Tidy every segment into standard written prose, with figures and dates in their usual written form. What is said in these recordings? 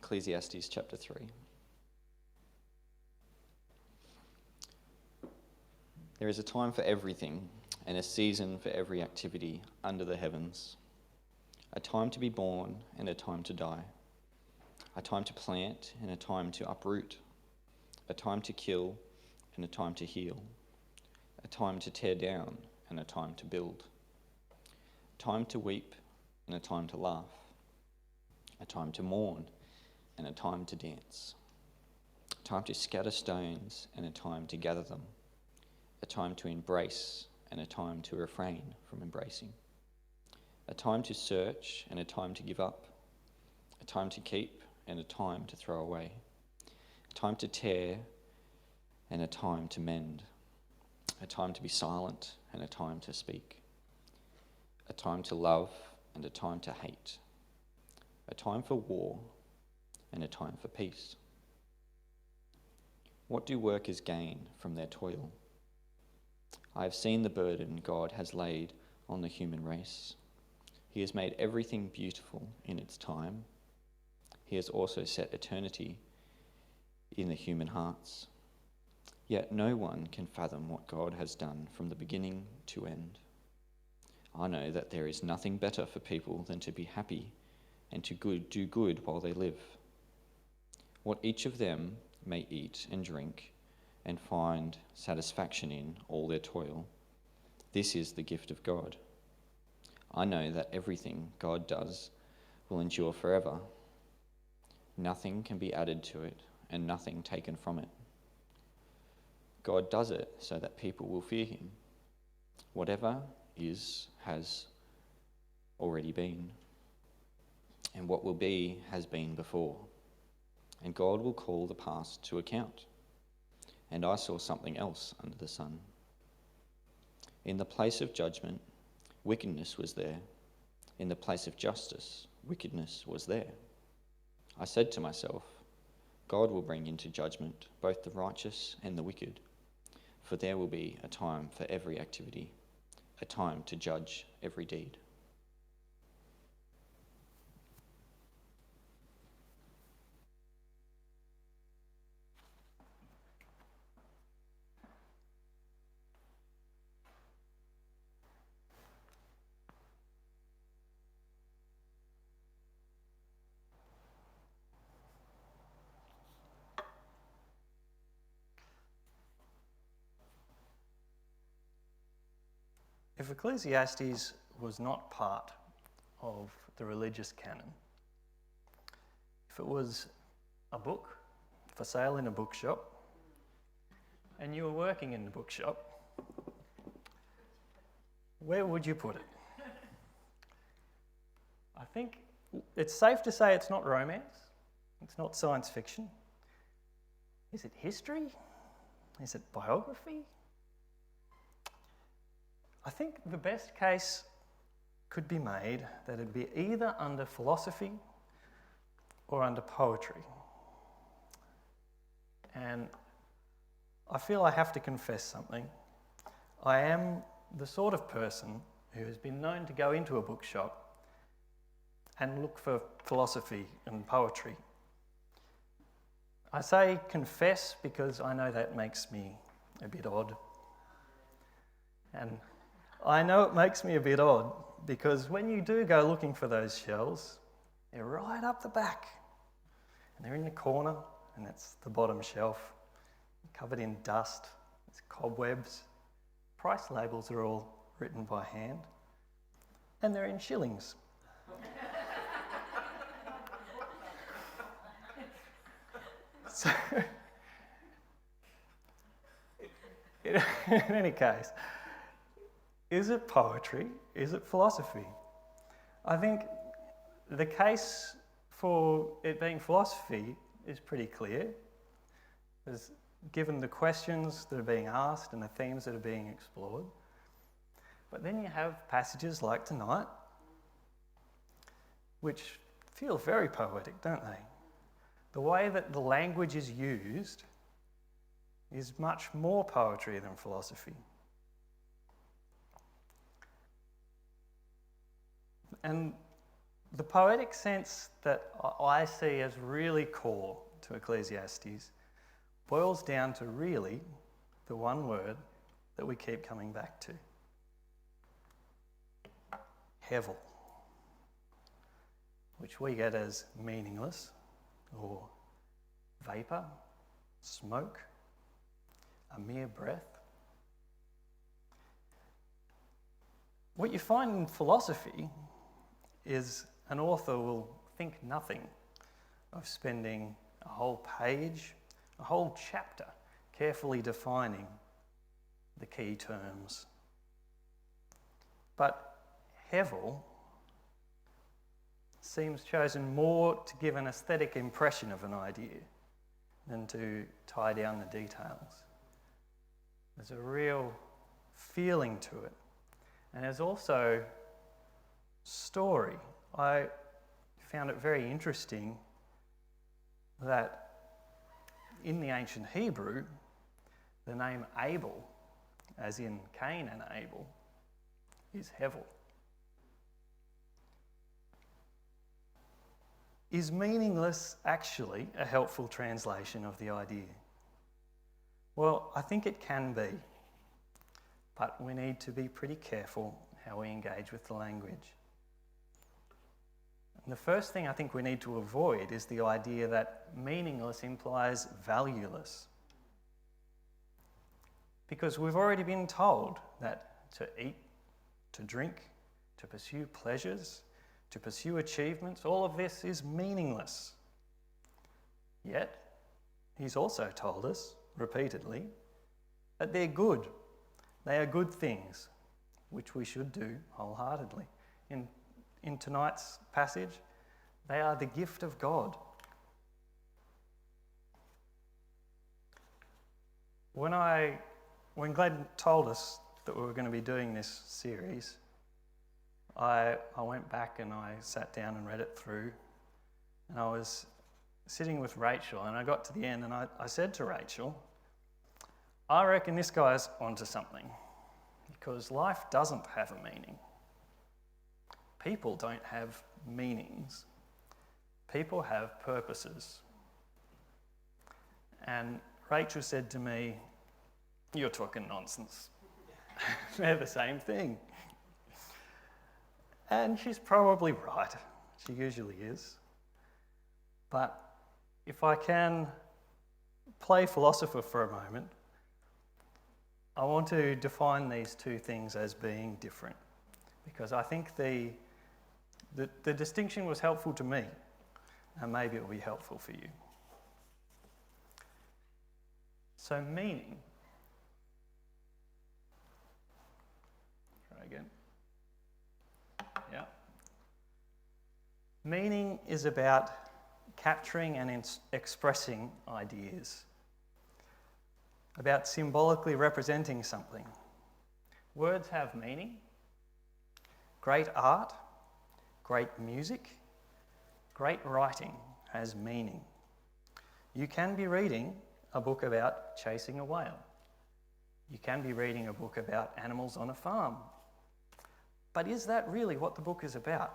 Ecclesiastes chapter 3. There is a time for everything and a season for every activity under the heavens. A time to be born and a time to die. A time to plant and a time to uproot. A time to kill and a time to heal. A time to tear down and a time to build. A time to weep and a time to laugh. A time to mourn and a time to dance. A time to scatter stones and a time to gather them. A time to embrace and a time to refrain from embracing. A time to search and a time to give up. A time to keep and a time to throw away. A time to tear and a time to mend. A time to be silent and a time to speak. A time to love and a time to hate. A time for war and a time for peace. What do workers gain from their toil? I have seen the burden God has laid on the human race. He has made everything beautiful in its time. He has also set eternity in the human hearts. Yet no one can fathom what God has done from the beginning to end. I know that there is nothing better for people than to be happy and to do good while they live. What each of them may eat and drink and find satisfaction in all their toil, this is the gift of God. I know that everything God does will endure forever. Nothing can be added to it and nothing taken from it. God does it so that people will fear him. Whatever is has already been, and what will be has been before. And God will call the past to account. And I saw something else under the sun. In the place of judgment, wickedness was there. In the place of justice, wickedness was there. I said to myself, God will bring into judgment both the righteous and the wicked, for there will be a time for every activity, a time to judge every deed. If Ecclesiastes was not part of the religious canon, if it was a book for sale in a bookshop, and you were working in the bookshop, where would you put it? I think it's safe to say it's not romance, it's not science fiction. Is it history? Is it biography? I think the best case could be made that it'd be either under philosophy or under poetry. And I feel I have to confess something. I am the sort of person who has been known to go into a bookshop and look for philosophy and poetry. I say confess because I know that makes me a bit odd. And I know it makes me a bit odd because when you do go looking for those shelves, they're right up the back. And they're in the corner, and that's the bottom shelf, covered in dust, it's cobwebs. Price labels are all written by hand, and they're in shillings. So, in any case, is it poetry? Is it philosophy? I think the case for it being philosophy is pretty clear. Given the questions that are being asked and the themes that are being explored. But then you have passages like tonight, which feel very poetic, don't they? The way that the language is used is much more poetry than philosophy. And The poetic sense that I see as really core to Ecclesiastes boils down to really the one word that we keep coming back to. Hevel, which we get as meaningless or vapour, smoke, a mere breath. What you find in philosophy is an author will think nothing of spending a whole page, a whole chapter, carefully defining the key terms. But Hevel seems chosen more to give an aesthetic impression of an idea than to tie down the details. There's a real feeling to it. And there's also story. I found it very interesting that in the ancient Hebrew, the name Abel, as in Cain and Abel, is Hevel. Is meaningless actually a helpful translation of the idea? Well, I think it can be, but we need to be pretty careful how we engage with the language. And the first thing I think we need to avoid is the idea that meaningless implies valueless. Because we've already been told that to eat, to drink, to pursue pleasures, to pursue achievements, all of this is meaningless. Yet, he's also told us, repeatedly, that they're good. They are good things, which we should do wholeheartedly. In tonight's passage, they are the gift of God. When Glen told us that we were going to be doing this series, I went back and I sat down and read it through, and I was sitting with Rachel, and I got to the end and I said to Rachel, I reckon this guy's onto something, because life doesn't have a meaning. People don't have meanings. People have purposes. And Rachel said to me, you're talking nonsense. They're the same thing. And she's probably right. She usually is. But if I can play philosopher for a moment, I want to define these two things as being different, because I think the distinction was helpful to me, and maybe it will be helpful for you. So meaning, try again. Yeah. Meaning is about capturing and expressing ideas, about symbolically representing something. Words have meaning. Great art, great music, great writing has meaning. You can be reading a book about chasing a whale. You can be reading a book about animals on a farm. But is that really what the book is about?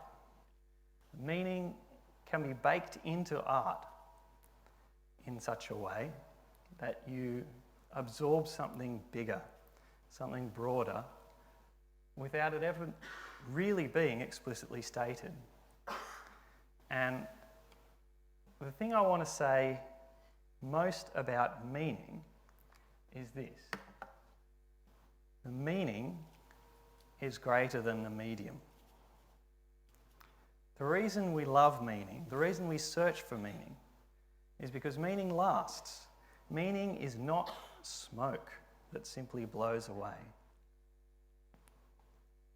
Meaning can be baked into art in such a way that you absorb something bigger, something broader, without it ever really being explicitly stated. And the thing I want to say most about meaning is this. The meaning is greater than the medium. The reason we love meaning, the reason we search for meaning, is because meaning lasts. Meaning is not smoke that simply blows away.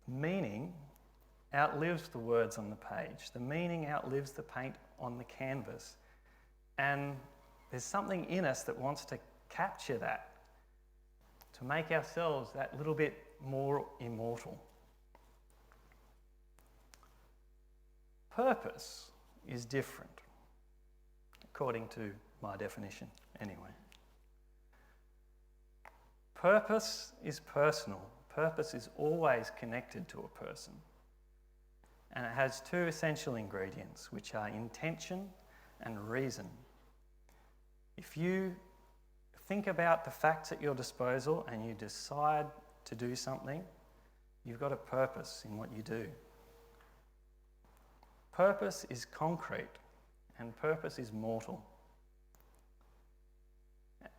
Meaning outlives the words on the page. The meaning outlives the paint on the canvas. And there's something in us that wants to capture that, to make ourselves that little bit more immortal. Purpose is different, according to my definition, anyway. Purpose is personal. Purpose is always connected to a person. and it has two essential ingredients, which are intention and reason. If you think about the facts at your disposal and you decide to do something, you've got a purpose in what you do. Purpose is concrete and purpose is mortal.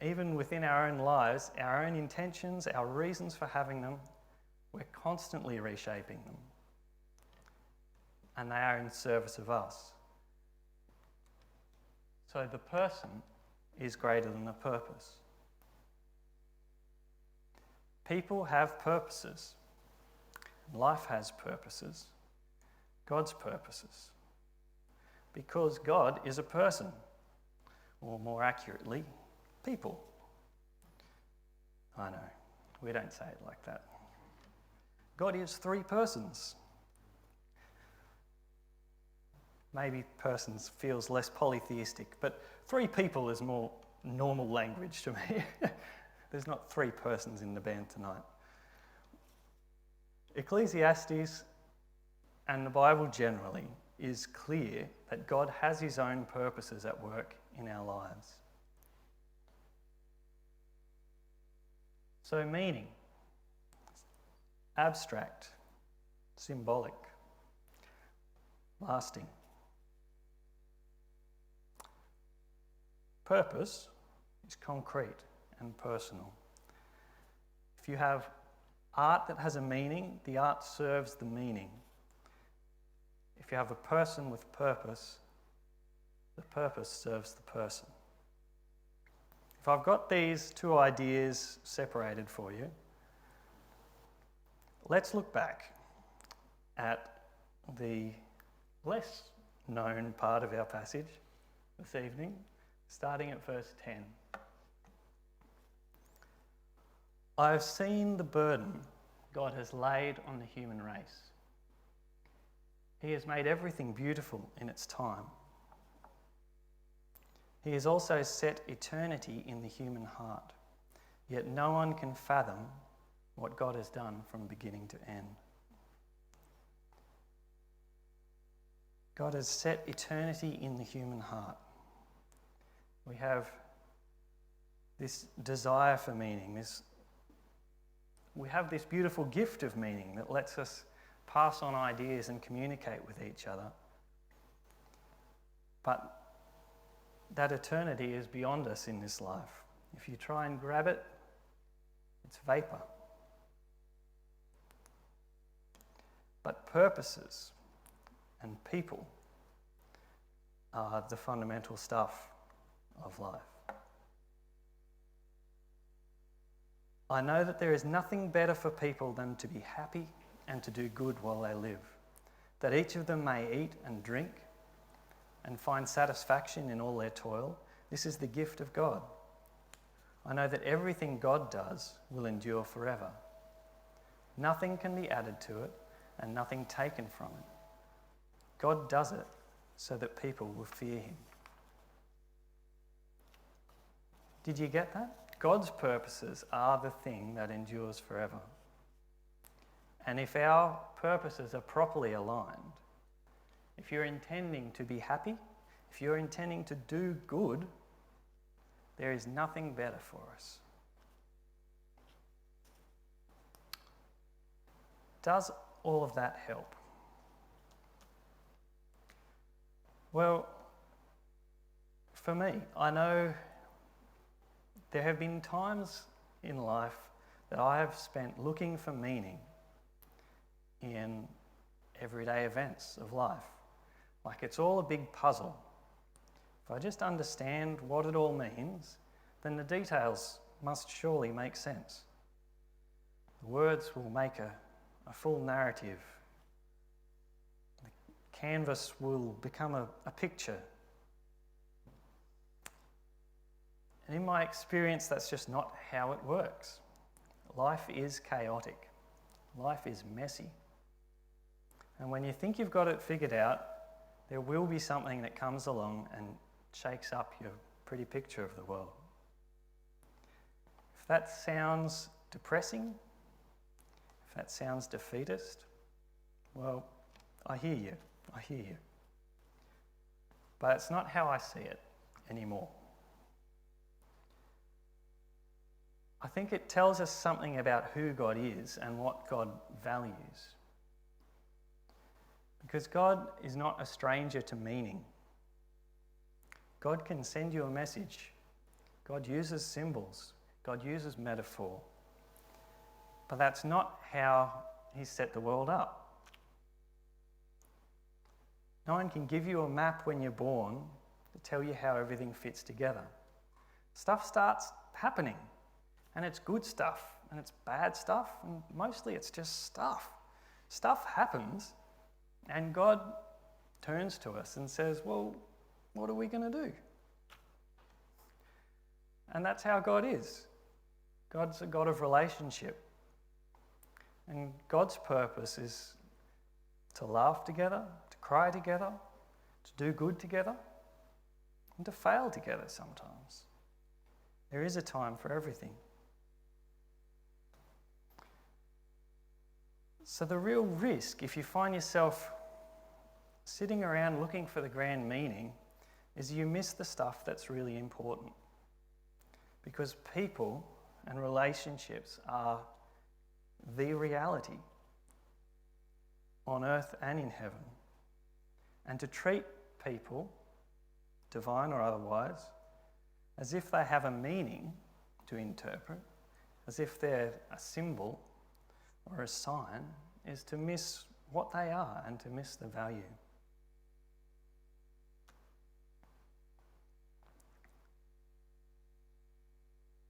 Even within our own lives, our own intentions, our reasons for having them, we're constantly reshaping them. And they are in service of us. So the person is greater than the purpose. People have purposes. Life has purposes. God's purposes. Because God is a person, or more accurately, people. I know, we don't say it like that. God is three persons. Maybe persons feels less polytheistic, but three people is more normal language to me. There's not three persons in the band tonight. Ecclesiastes and the Bible generally is clear that God has his own purposes at work in our lives. So meaning, abstract, symbolic, lasting. Purpose is concrete and personal. If you have art that has a meaning, the art serves the meaning. If you have a person with purpose, the purpose serves the person. If I've got these two ideas separated for you, let's look back at the less known part of our passage this evening, starting at verse 10. I have seen the burden God has laid on the human race. He has made everything beautiful in its time. He has also set eternity in the human heart, yet no one can fathom what God has done from beginning to end. God has set eternity in the human heart. We have this desire for meaning, we have this beautiful gift of meaning that lets us pass on ideas and communicate with each other. But that eternity is beyond us in this life. If you try and grab it, it's vapor. But purposes and people are the fundamental stuff of life. I know that there is nothing better for people than to be happy and to do good while they live, that each of them may eat and drink and find satisfaction in all their toil. This is the gift of God. I know that everything God does will endure forever. Nothing can be added to it and nothing taken from it. God does it so that people will fear him. Did you get that? God's purposes are the thing that endures forever. And if our purposes are properly aligned, if you're intending to be happy, if you're intending to do good, there is nothing better for us. Does all of that help? Well, for me, I know there have been times in life that I have spent looking for meaning in everyday events of life. Like it's all a big puzzle. If I just understand what it all means, then the details must surely make sense. The words will make a full narrative. The canvas will become a picture. And in my experience, that's just not how it works. Life is chaotic. Life is messy. And when you think you've got it figured out, there will be something that comes along and shakes up your pretty picture of the world. If that sounds depressing, if that sounds defeatist, well, I hear you. I hear you. But it's not how I see it anymore. I think it tells us something about who God is and what God values. Because God is not a stranger to meaning. God can send you a message. God uses symbols. God uses metaphor. But that's not how He set the world up. No one can give you a map when you're born to tell you how everything fits together. Stuff starts happening, and it's good stuff, and it's bad stuff, and mostly it's just stuff. Stuff happens, and God turns to us and says, well, what are we going to do? And that's how God is. God's a God of relationship. And God's purpose is to laugh together, to cry together, to do good together, and to fail together sometimes. There is a time for everything. So the real risk, if you find yourself sitting around looking for the grand meaning, is you miss the stuff that's really important. Because people and relationships are the reality on earth and in heaven. And to treat people, divine or otherwise, as if they have a meaning to interpret, as if they're a symbol or a sign, is to miss what they are and to miss the value.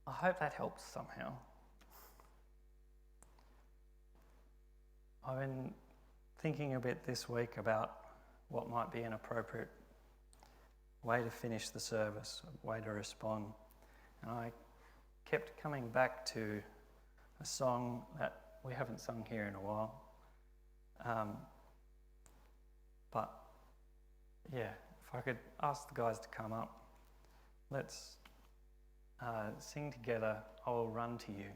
I hope that helps somehow. I've been thinking a bit this week about what might be an appropriate way to finish the service, a way to respond. And I kept coming back to a song that we haven't sung here in a while. But yeah, if I could ask the guys to come up, let's sing together, I Will Run to You.